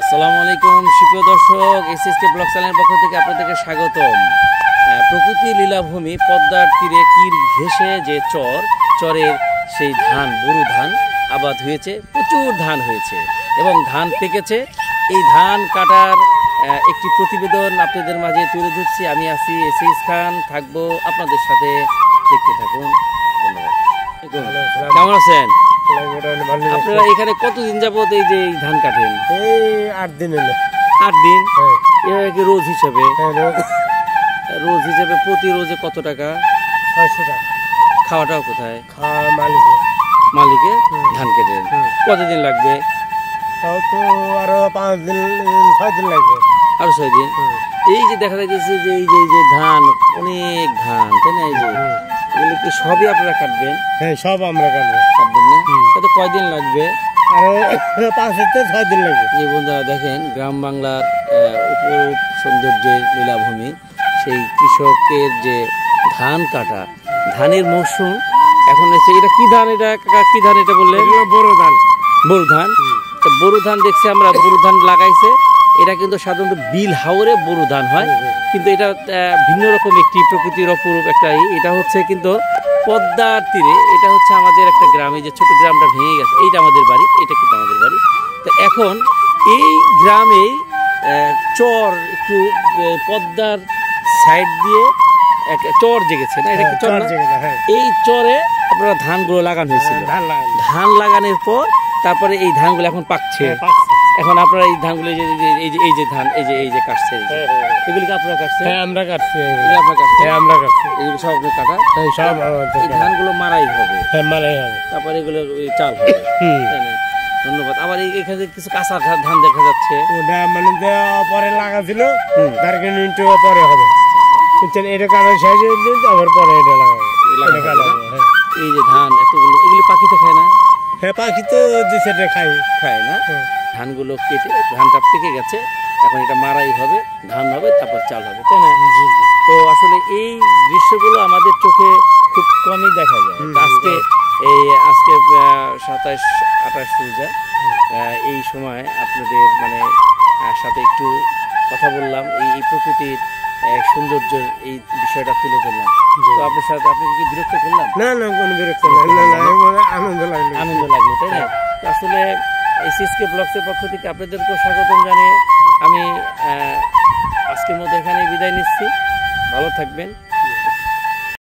আসসালামু আলাইকুম সুপ্রিয় দর্শক, এসএসকে ব্লগ চ্যানেলের পক্ষ থেকে আপনাদেরকে স্বাগতম। প্রকৃতি লীলাভূমি পদ্মার তীরে তীর ঘেঁষে যে চরের সেই ধান, বোরো ধান আবাদ হয়েছে, প্রচুর ধান হয়েছে এবং ধান পেকেছে। এই ধান কাটার একটি প্রতিবেদন আপনাদের মাঝে তুলে ধরছি। আমি আছি এসএস খান, থাকবো আপনাদের সাথে, দেখতে থাকুন। ধন্যবাদ। কেমন আছেন আপনারা? এখানে কতদিন যাবত এই যে ধান কাটেন? এই 8 দিন হলো। 8 দিন? রোজ হিসাবে? রোজ হিসাবে প্রতি রোজে কত টাকা? 600 টাকা। খাওয়াটাও কোথায়? খাওয়া মালিকে ধান কেটে কতদিন লাগবে? তাও তো আরো 5 দিন 6 দিন লাগবে। আরো 6 দিন। এই যে দেখা যাচ্ছে যে এই যে ধান, অনেক ধান, তাই না? এই যে এগুলো কি সবই আপনারা কাটবেন? হ্যাঁ, সব আমরা কাটবেন না? কত কয়দিন লাগবে? আরো 5 থেকে 6 দিন লাগবে। যে বন্ধুরা দেখেন, গ্রাম বাংলার উপরূপ সৌন্দর্যের লীলাভূমি, সেই কৃষকের যে ধান কাটা, ধানের মৌসুম এখন এসে। এটা কি ধান? এটা কি ধান এটা বললে? বোরো ধান। বোরো ধান। বোরো ধান দেখছি আমরা, বোরো ধান লাগাইছে। এটা কিন্তু সাধারণত বিল হাওরে বোরো ধান হয়, কিন্তু এটা ভিন্ন রকম একটি প্রকৃতির অপরূপ একটা। এটা হচ্ছে কিন্তু পদ্মার তীরে, এটা হচ্ছে আমাদের একটা গ্রামে, যে ছোট গ্রামটা ভেঙে গেছে, এইটা আমাদের বাড়ি, এটা কিন্তু আমাদের বাড়ি। তো এখন এই গ্রামে চর, একটু পদ্মার সাইড দিয়ে একটা চর জেগেছে না? এটা কি চর? এই চরে আপনারা ধানগুলো লাগানো হয়েছিল। ধান লাগানোর পর তারপরে এই ধানগুলো এখন পাকছে। এখন আপনারা এই ধানগুলো এই যে ধান এই যে কাটছে, এগুলি কি আপনারা কাটছেন? আমরা কাটছি। আপনারা কাটছেন? আমরা কাটছি। এগুলো সব আপনি কাটা? সব এই ধানগুলো মারাই হবে। মারাই হবে। তারপরে এগুলো চাল হবে। তাই না? ধন্যবাদ। আবার এখানে কিছু কাঁচা ধান দেখা যাচ্ছে। ওটা মানে পরে লাগাছিল, তার মিনিট পরে হবে। বুঝছেন, এটা কাটা শেষ হয়ে দিন, আবার পরে এটা লাগাবো। এই যে ধান এতগুলো, এগুলি পাখিতে খায় না? হ্যাঁ, পাখি তো সেটা খায় না? ধানগুলো কেটে ধানটা পেকে গেছে, এখন এটা মারাই হবে, ধান হবে, তারপর চাল হবে, তাই না? তো আসলে এই দৃশ্যগুলো আমাদের চোখে খুব কমই দেখা যায়। আজকে 27-28 পূজা, এই সময় আপনাদের মানে সাথে একটু কথা বললাম, এই প্রকৃতির সৌন্দর্যের এই বিষয়টা তুলে ধরলাম। তো আপনার সাথে আপনাকে কি বিরক্ত করলাম? না, কোনো বিরক্ত না, আনন্দ লাগলো, তাই না? আসলে এসএসকে ব্লগসের পক্ষ থেকে আপনাদেরকেও স্বাগতম জানিয়ে আমি আজকের মতো এখানে বিদায় নিচ্ছি। ভালো থাকবেন।